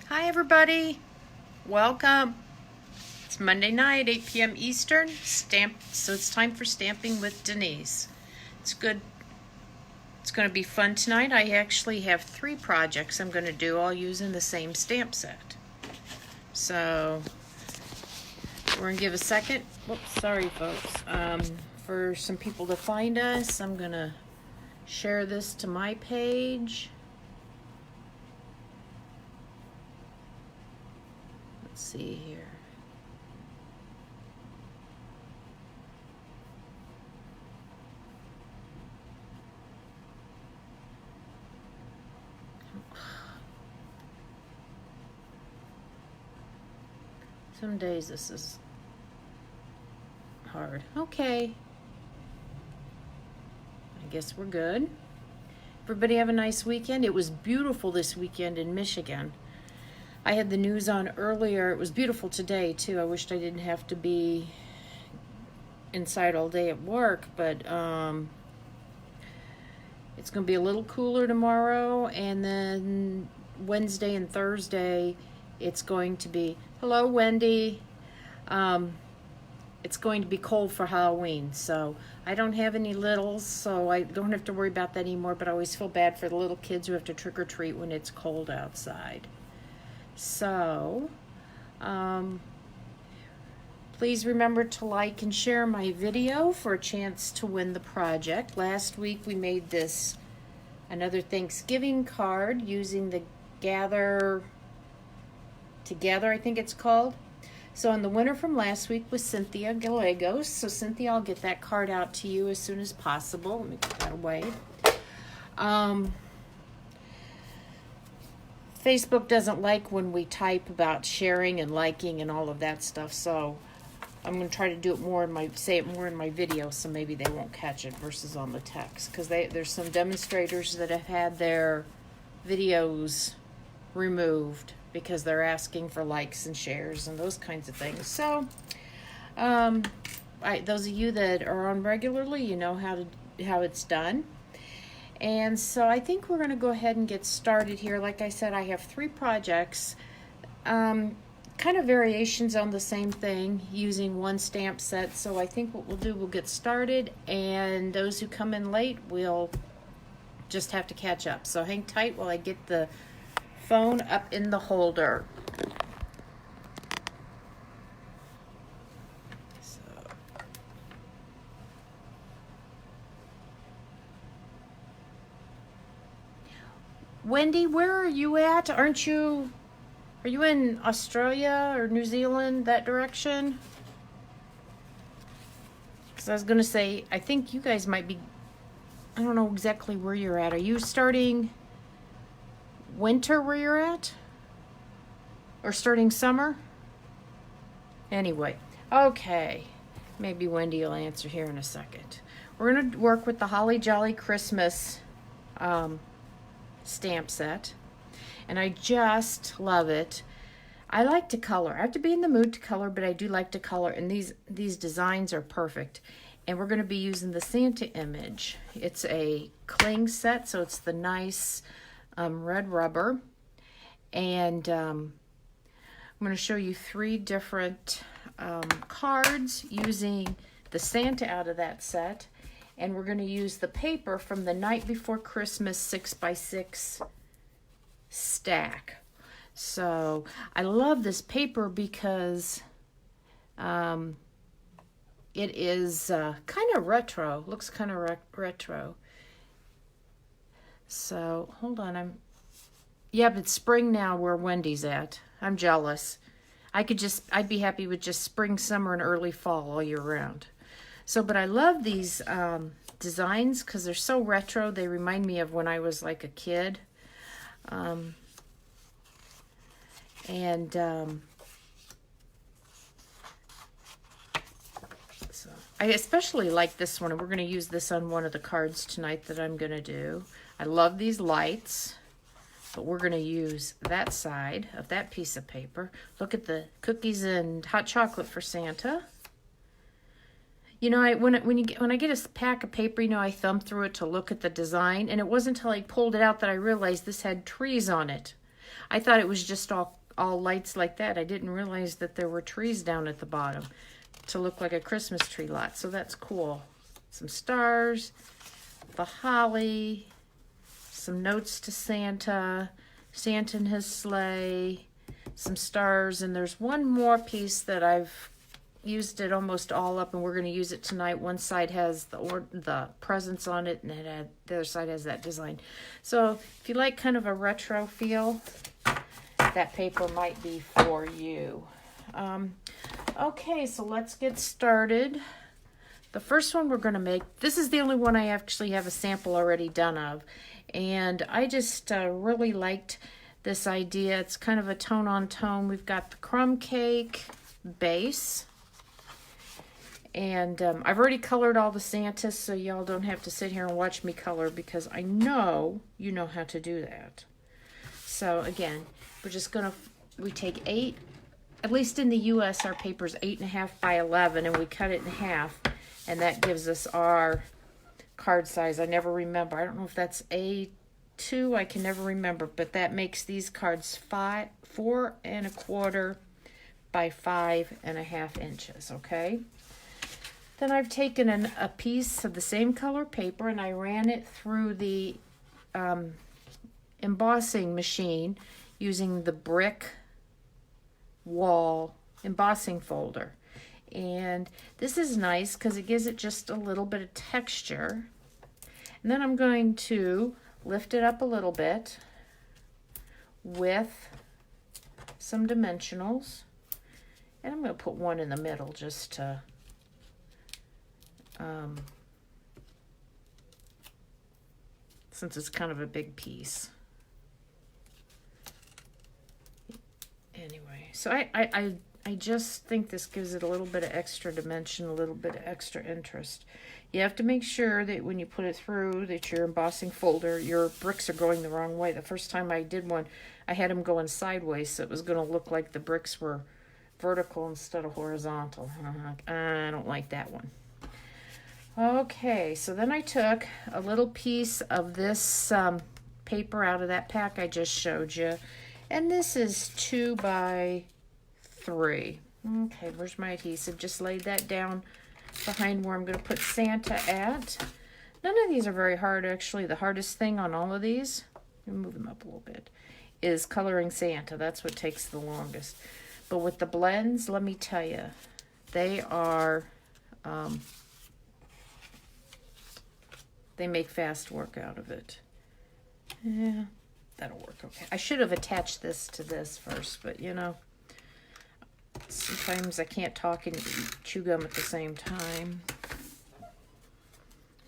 Hi everybody, welcome. It's Monday night, 8 p.m. Eastern, so it's time for Stamping with Denise. It's good. It's going to be fun tonight. I actually have 3 projects I'm going to do all using the same stamp set. So we're going to give a second. Whoops, sorry folks. For some people to find us, I'm going to share this to my page. Let's see here. Some days this is hard. Okay. I guess we're good. Everybody have a nice weekend. It was beautiful this weekend in Michigan. I had the news on earlier. It was beautiful today too. I wished I didn't have to be inside all day at work, but it's going to be a little cooler tomorrow, and then Wednesday and Thursday it's going to be, hello Wendy, it's going to be cold for Halloween. So I don't have any littles, so I don't have to worry about that anymore, but I always feel bad for the little kids who have to trick or treat when it's cold outside. So please remember to like and share my video for a chance to win the project. Last week we made this another Thanksgiving card using the Gather Together, I think it's called. So, and the winner from last week was Cynthia Gallegos. So Cynthia, I'll get that card out to you as soon as possible. Let me put that away. Facebook doesn't like when we type about sharing and liking and all of that stuff. So I'm going to try to do it more in my video, so maybe they won't catch it versus on the text, because there's some demonstrators that have had their videos removed because they're asking for likes and shares and those kinds of things. So those of you that are on regularly, you know how it's done. And so I think we're going to go ahead and get started here. Like I said, I have 3 projects, kind of variations on the same thing using one stamp set. So I think what we'll do, we'll get started, and those who come in late will just have to catch up. So hang tight while I get the phone up in the holder. Wendy, where are you at? Are you in Australia or New Zealand, that direction? Because I was going to say, I think you guys might be, I don't know exactly where you're at. Are you starting winter where you're at? Or starting summer? Anyway, okay. Maybe Wendy will answer here in a second. We're going to work with the Holly Jolly Christmas stamp set, and I just love it. I like to color. I have to be in the mood to color, but I do like to color, and these designs are perfect. And we're going to be using the Santa image. It's a cling set, so it's the nice red rubber, and I'm going to show you 3 different cards using the Santa out of that set. And we're going to use the paper from the Night Before Christmas 6x6 stack. So I love this paper because it is kind of retro. Looks kind of retro. So hold on. But it's spring now where Wendy's at. I'm jealous. I'd be happy with just spring, summer, and early fall all year round. So, but I love these designs because they're so retro. They remind me of when I was like a kid. So I especially like this one, and we're going to use this on one of the cards tonight that I'm going to do. I love these lights, but we're going to use that side of that piece of paper. Look at the cookies and hot chocolate for Santa. You know, when I get a pack of paper, you know, I thumb through it to look at the design, and it wasn't until I pulled it out that I realized this had trees on it. I thought it was just all lights like that. I didn't realize that there were trees down at the bottom to look like a Christmas tree lot. So that's cool. Some stars, the holly, some notes to Santa, Santa and his sleigh, some stars, and there's one more piece that I've used it almost all up, and we're going to use it tonight. One side has the presents on it, and the other side has that design. So if you like kind of a retro feel, that paper might be for you. Okay, so let's get started. The first one we're going to make, this is the only one I actually have a sample already done of, and I just really liked this idea. It's kind of a tone on tone. We've got the crumb cake base, and I've already colored all the Santas, so y'all don't have to sit here and watch me color, because I know you know how to do that. So again, we're just gonna, we take 8, at least in the US our paper's 8.5 by 11, and we cut it in half, and that gives us our card size. I never remember, I don't know if that's A2, I can never remember, but that makes these cards 4 1/4 by 5.5 inches, okay? Then I've taken a piece of the same color paper, and I ran it through the embossing machine using the brick wall embossing folder. And this is nice because it gives it just a little bit of texture. And then I'm going to lift it up a little bit with some dimensionals, and I'm going to put one in the middle just to since it's kind of a big piece. Anyway, so I just think this gives it a little bit of extra dimension, a little bit of extra interest. You have to make sure that when you put it through, that your embossing folder, your bricks are going the wrong way. The first time I did one, I had them going sideways, so it was going to look like the bricks were vertical instead of horizontal. I don't like that one. Okay, so then I took a little piece of this paper out of that pack I just showed you, and this is 2 by 3. Okay, where's my adhesive? Just laid that down behind where I'm going to put Santa at. None of these are very hard, actually. The hardest thing on all of these, let me move them up a little bit, is coloring Santa. That's what takes the longest. But with the blends, let me tell you, they are, they make fast work out of it. Yeah, that'll work okay. I should have attached this to this first, but you know, sometimes I can't talk and chew gum at the same time.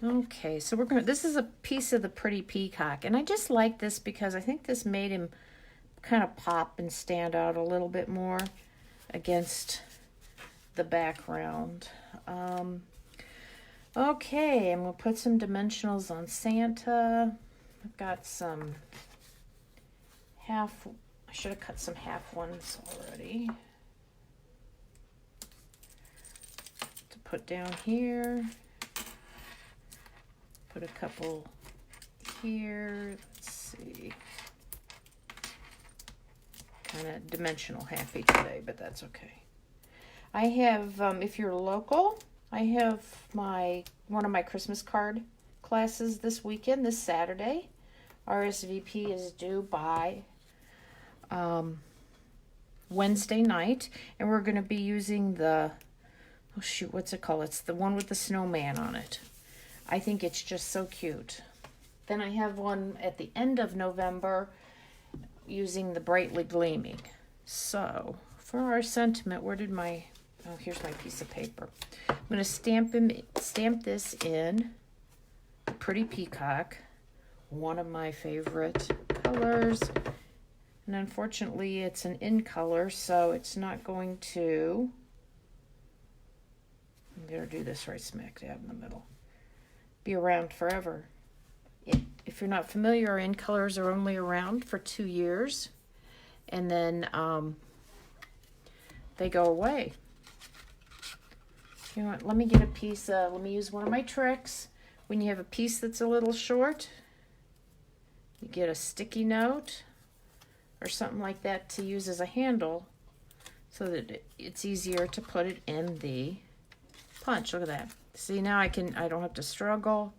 Okay, so we're going to, this is a piece of the Pretty Peacock, and I just like this because I think this made him kind of pop and stand out a little bit more against the background. Okay, I'm going to put some dimensionals on Santa. I've got some half, I should have cut some half ones already to put down here. Put a couple here, let's see. Kind of dimensional happy today, but that's okay. I have, if you're local, I have one of my Christmas card classes this weekend, this Saturday. RSVP is due by Wednesday night, and we're going to be using the, oh shoot, what's it called? It's the one with the snowman on it. I think it's just so cute. Then I have one at the end of November using the Brightly Gleaming. So for our sentiment, where did my, oh, here's my piece of paper. I'm going to stamp this in Pretty Peacock, one of my favorite colors. And unfortunately, it's an in color, so it's not going to, I'm going to do this right smack dab in the middle, be around forever. If you're not familiar, in colors are only around for 2 years, and then they go away. You know what, let me get a piece, let me use one of my tricks. When you have a piece that's a little short, you get a sticky note, or something like that to use as a handle so that it's easier to put it in the punch. Look at that. See, now I don't have to struggle.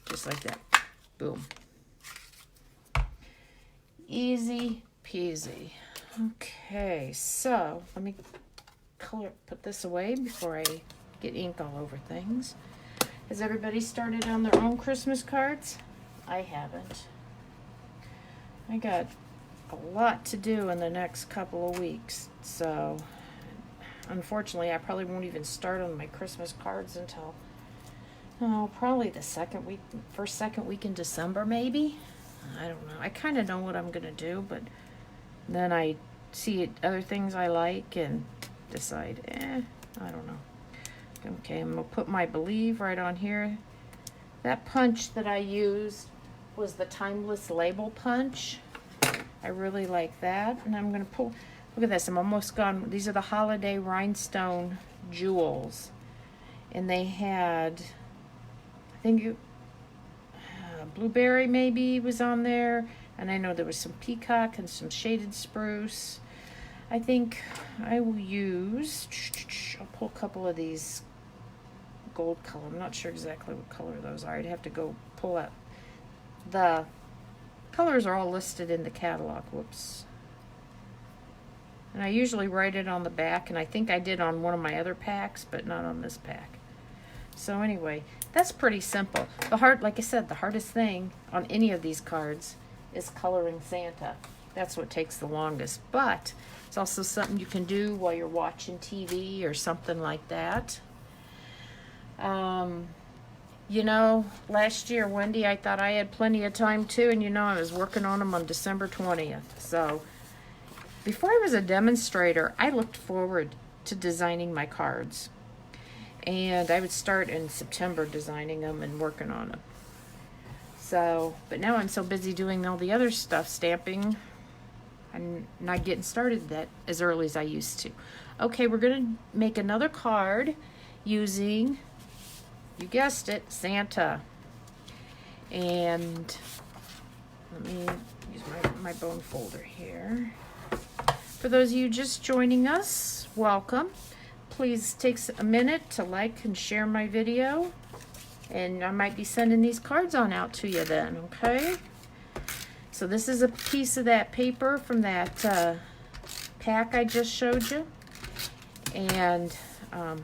Just like that. Boom. Easy peasy. Okay, so let me put this away before I get ink all over things. Has everybody started on their own Christmas cards? I haven't. I got a lot to do in the next couple of weeks, so unfortunately I probably won't even start on my Christmas cards until probably the second week in December, maybe. I don't know. I kind of know what I'm gonna do, but then I see other things I like and decide, I don't know. Okay, I'm gonna put my Believe right on here. That punch that I used was the Timeless Label punch. I really like that. And I'm gonna pull, look at this, I'm almost gone. These are the Holiday Rhinestone Jewels. And they had, I think blueberry maybe was on there. And I know there was some peacock and some shaded spruce. I think I will use, I'll pull a couple of these gold color. I'm not sure exactly what color those are. I'd have to go pull out. The colors are all listed in the catalog. Whoops. And I usually write it on the back, and I think I did on one of my other packs, but not on this pack. So anyway, that's pretty simple. Like I said, the hardest thing on any of these cards is coloring Santa. That's what takes the longest. But it's also something you can do while you're watching TV or something like that. You know, last year, Wendy, I thought I had plenty of time too, and you know, I was working on them on December 20th. So before I was a demonstrator, I looked forward to designing my cards. And I would start in September designing them and working on them. So, but now I'm so busy doing all the other stuff, stamping, I'm not getting started that as early as I used to. Okay, we're going to make another card using, you guessed it, Santa. And let me use my bone folder here. For those of you just joining us, welcome. Please take a minute to like and share my video. And I might be sending these cards on out to you then, okay? So this is a piece of that paper from that pack I just showed you. And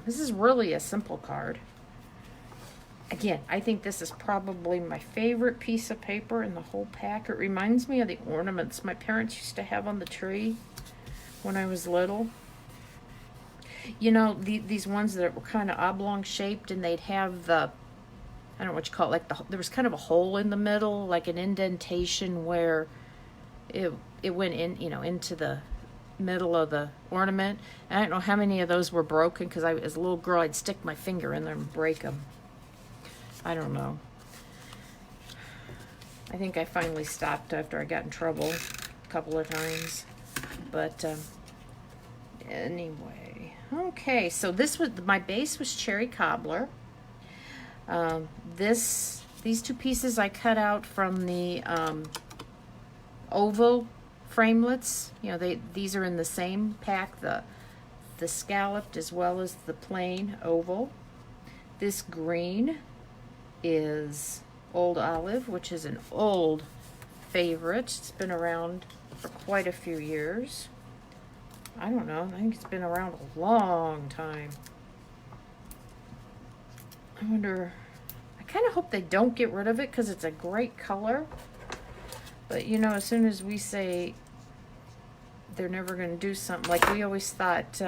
this is really a simple card. Again, I think this is probably my favorite piece of paper in the whole pack. It reminds me of the ornaments my parents used to have on the tree when I was little. You know, these ones that were kind of oblong shaped, and they'd have the, I don't know what you call it, like there was kind of a hole in the middle, like an indentation where it went in, you know, into the middle of the ornament. And I don't know how many of those were broken, because as a little girl, I'd stick my finger in there and break them. I don't know. I think I finally stopped after I got in trouble a couple of times. But anyway, okay. So this was my base was cherry cobbler. These two pieces I cut out from the oval framelets. You know, these are in the same pack, the scalloped as well as the plain oval. This green is Old Olive, which is an old favorite. It's been around for quite a few years. I don't know, I think it's been around a long time. I wonder, I kind of hope they don't get rid of it, because it's a great color. But you know, as soon as we say they're never going to do something, like we always thought,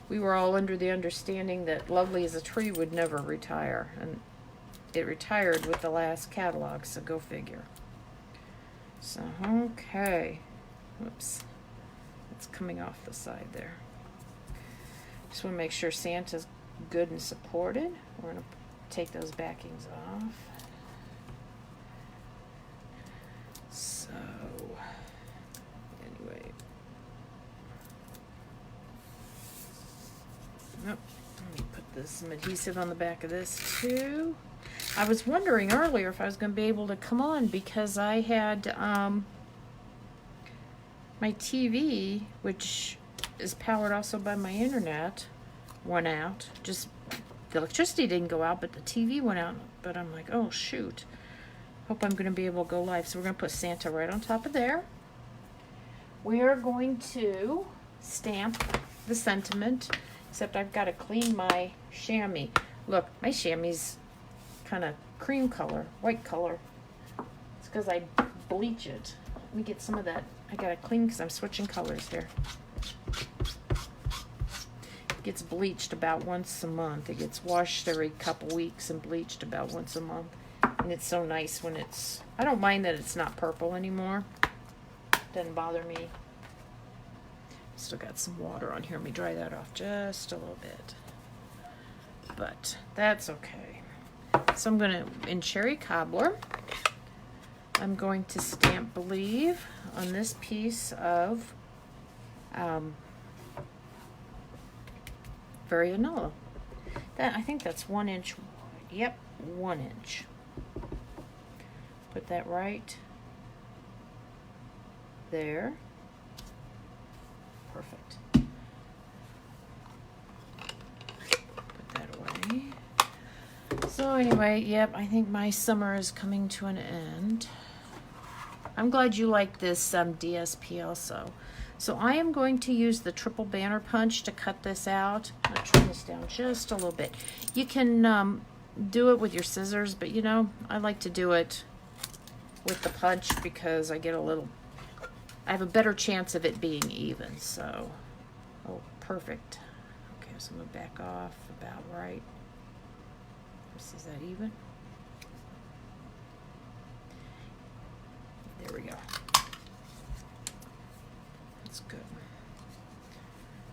we were all under the understanding that Lovely as a Tree would never retire, and it retired with the last catalog, so go figure. So, okay. Whoops. It's coming off the side there. Just want to make sure Santa's good and supported. We're going to take those backings off. So, anyway. Nope. Let me put some adhesive on the back of this too. I was wondering earlier if I was going to be able to come on, because I had my TV, which is powered also by my internet, went out. Just the electricity didn't go out, but the TV went out. But I'm like, oh shoot. Hope I'm going to be able to go live. So we're going to put Santa right on top of there. We are going to stamp the sentiment, except I've got to clean my chamois. Look, my chamois kind of cream color, white color. It's because I bleach it. Let me get some of that. I got to clean because I'm switching colors here. It gets bleached about once a month. It gets washed every couple weeks and bleached about once a month. And it's so nice when it's, I don't mind that it's not purple anymore. Doesn't bother me. Still got some water on here. Let me dry that off just a little bit. But that's okay. So I'm going to, in Cherry Cobbler, I'm going to stamp Believe on this piece of Very Vanilla. That, I think that's 1 inch wide. Yep, 1 inch. Put that right there. Perfect. Put that away. So anyway, yep, I think my summer is coming to an end. I'm glad you like this DSP also. So I am going to use the triple banner punch to cut this out. I'll trim this down just a little bit. You can do it with your scissors, but you know, I like to do it with the punch because I get a little, I have a better chance of it being even. So, oh, perfect. Okay, so I'm gonna back off about right. Is that even? There we go. That's good.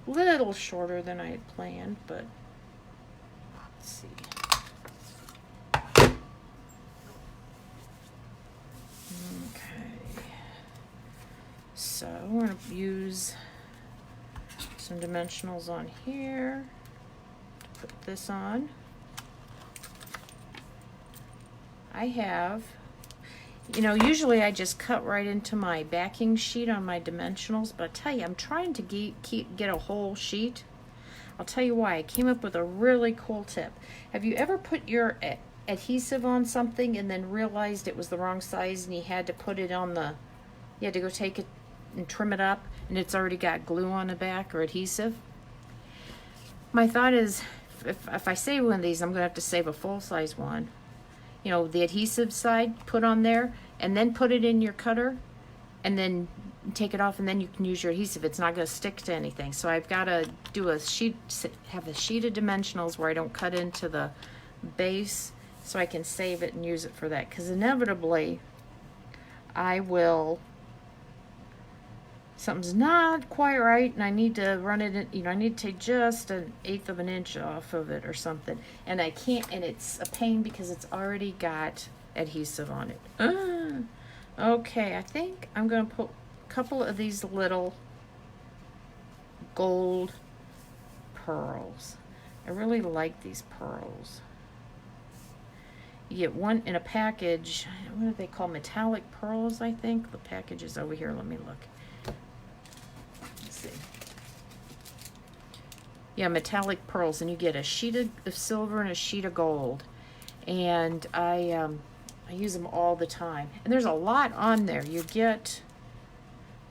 A little shorter than I had planned, but let's see. Okay. So we're going to use some dimensionals on here to put this on. I have, you know, usually I just cut right into my backing sheet on my dimensionals, but I tell you, I'm trying to get a whole sheet. I'll tell you why. I came up with a really cool tip. Have you ever put your adhesive on something and then realized it was the wrong size and you had to put it on the, you had to go take it and trim it up and it's already got glue on the back or adhesive? My thought is, if I save one of these, I'm going to have to save a full-size one. You know, the adhesive side, put on there, and then put it in your cutter, and then take it off, and then you can use your adhesive. It's not going to stick to anything. So I've got to do a sheet, have a sheet of dimensionals where I don't cut into the base, so I can save it and use it for that. Because inevitably, I will, something's not quite right, and I need to run it in, you know, I need to take just 1/8 of an inch off of it or something, and I can't, and it's a pain because it's already got adhesive on it. Okay, I think I'm going to put a couple of these little gold pearls. I really like these pearls. You get one in a package. What do they call, metallic pearls, I think? The package is over here. Let me look. Yeah, metallic pearls, and you get a sheet of silver and a sheet of gold, and I use them all the time. And there's a lot on there. You get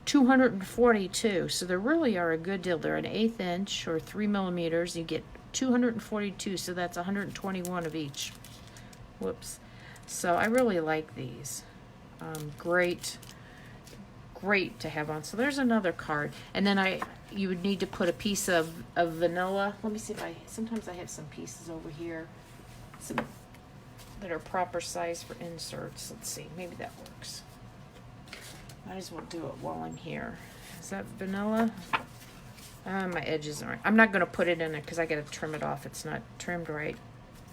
242, so they really are a good deal. They're an 1/8 inch or 3 millimeters. You get 242, so that's 121 of each. Whoops. So I really like these. Great to have on. So there's another card, and then you would need to put a piece of vanilla. Let me see if sometimes I have some pieces over here, some that are proper size for inserts. Let's see, maybe that works. Might as well do it while I'm here. Is that vanilla? My edges aren't. I'm not going to put it in there because I got to trim it off. It's not trimmed right.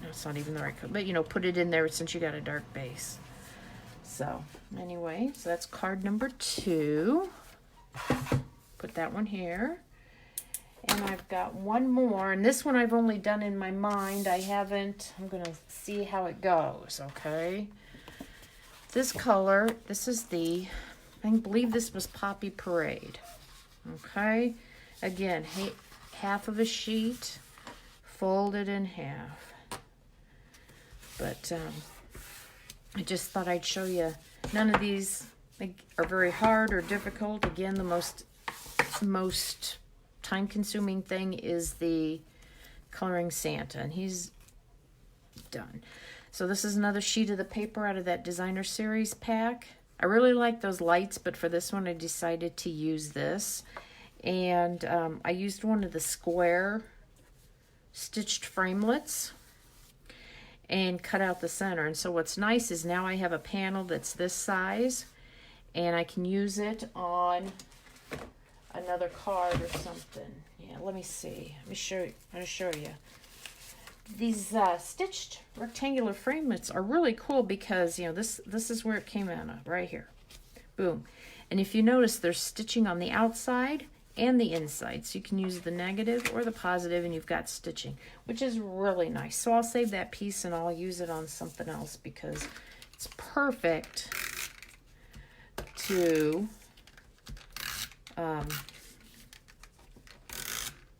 No, it's not even the right color. But you know, put it in there since you got a dark base. So anyway, so that's card number 2. Put that one here. And I've got one more, and this one I've only done in my mind. I'm going to see how it goes, okay? This color, this is the I believe this was Poppy Parade. Okay, again, half of a sheet, folded in half. But I just thought I'd show you. None of these are very hard or difficult. Again, the most time-consuming thing is the coloring Santa, and he's done. So this is another sheet of the paper out of that designer series pack. I really like those lights, but for this one I decided to use this. And I used one of the square stitched framelits and cut out the center. And so what's nice is now I have a panel that's this size, and I can use it on another card or something. Yeah, let me see. Let me show you. I'm going to show you. These stitched rectangular framelits are really cool because, you know, this is where it came out of, right here. Boom. And if you notice, there's stitching on the outside and the inside. So you can use the negative or the positive, and you've got stitching, which is really nice. So I'll save that piece and I'll use it on something else because it's perfect to,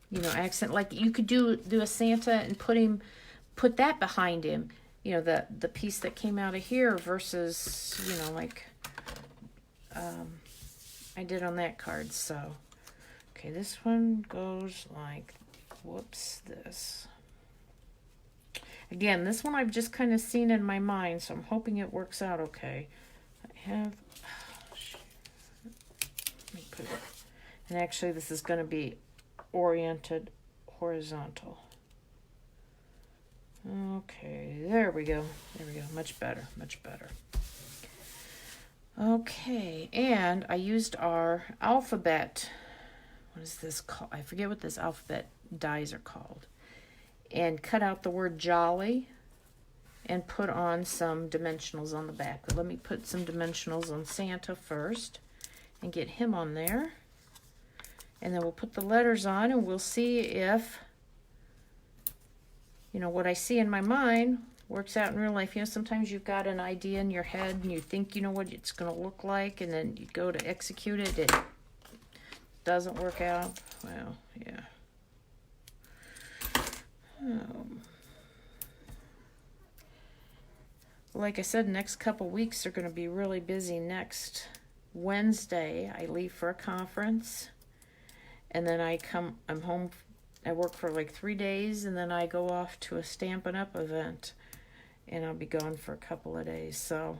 you know, accent. Like you could do a Santa and put that behind him, you know, the piece that came out of here versus, you know, like I did on that card. So okay, this one goes like, whoops, this. Again, this one I've just kind of seen in my mind, so I'm hoping it works out okay. I have, let me put it, and actually this is going to be oriented horizontal. Okay, there we go. There we go. Much better, much better. Okay, and I used our alphabet. What is this called? I forget what this alphabet dies are called. And cut out the word jolly and put on some dimensionals on the back. But let me put some dimensionals on Santa first and get him on there. And then we'll put the letters on and we'll see if, you know, what I see in my mind works out in real life. You know, sometimes you've got an idea in your head and you think you know what it's going to look like, and then you go to execute it, it doesn't work out. Well, yeah. Like I said, next couple weeks are going to be really busy. Next Wednesday, I leave for a conference, and then I'm home. I work for like 3 days, and then I go off to a Stampin' Up event, and I'll be gone for a couple of days. So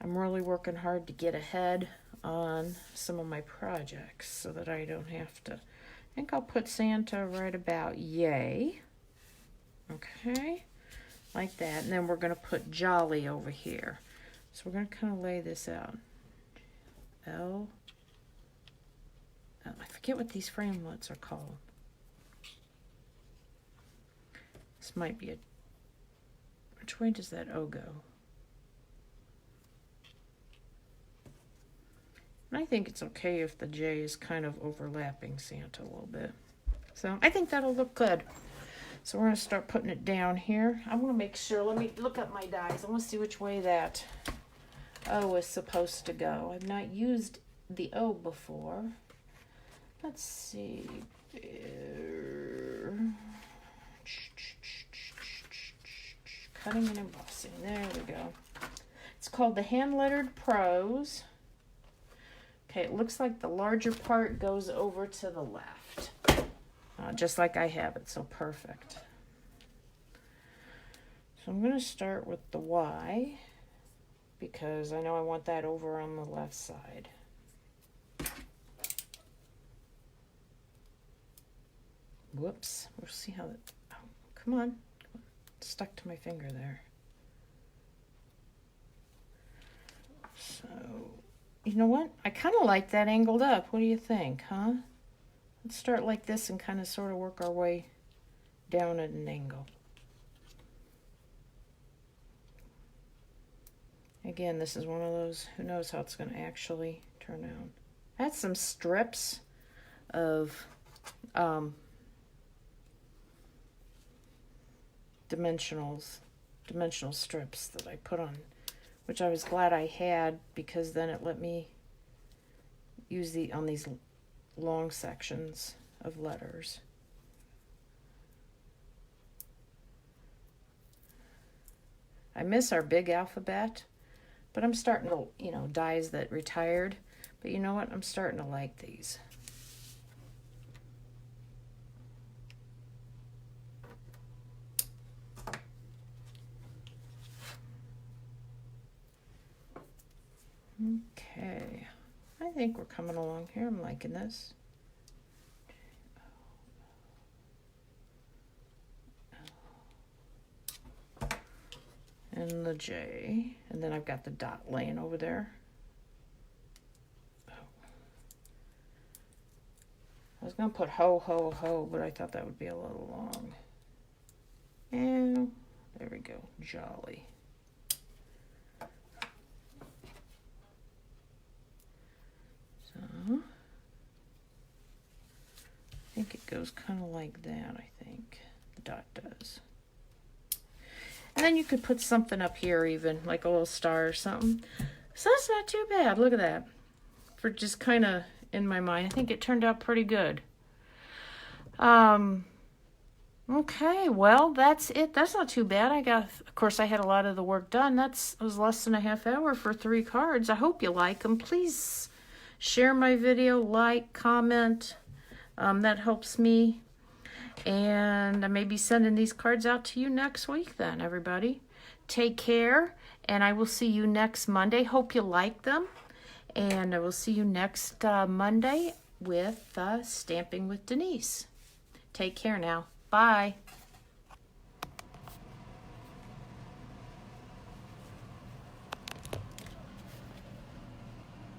I'm really working hard to get ahead on some of my projects so that I don't have to. I think I'll put Santa right about yay. Okay, like that. And then we're going to put jolly over here. So we're going to kind of lay this out. I forget what these framelits are called. This might be which way does that O go? And I think it's okay if the J is kind of overlapping Santa a little bit. So I think that'll look good. So we're going to start putting it down here. I'm going to make sure, let me look up my dies. I want to see which way that O is supposed to go. I've not used the O before. Let's see. Cutting and embossing. There we go. It's called the Hand Lettered Prose. Okay, it looks like the larger part goes over to the left. Just like I have it, so perfect. So I'm going to start with the Y because I know I want that over on the left side. Whoops. We'll see how that... Oh, come on. It's stuck to my finger there. So, you know what? I kind of like that angled up. What do you think, huh? Let's start like this and kind of sort of work our way down at an angle. Again, this is one of those, who knows how it's going to actually turn out. I had some strips of dimensional strips that I put on, which I was glad I had because then it let me use on these long sections of letters. I miss our big alphabet, but I'm starting to, you know, dies that retired. But you know what? I'm starting to like these. Okay, I think we're coming along here. I'm liking this. And the J, and then I've got the dot laying over there. I was gonna put ho, ho, ho, but I thought that would be a little long. And there we go, jolly. So, I think it goes kind of like that, I think. The dot does. And then you could put something up here even, like a little star or something. So that's not too bad. Look at that. For just kind of in my mind. I think it turned out pretty good. Okay, well, that's it. That's not too bad. Of course, I had a lot of the work done. It was less than a half hour for 3 cards. I hope you like them. Please share my video, like, comment. That helps me. And I may be sending these cards out to you next week then, everybody. Take care, and I will see you next Monday. Hope you like them. And I will see you next Monday with Stamping with Denise. Take care now. Bye.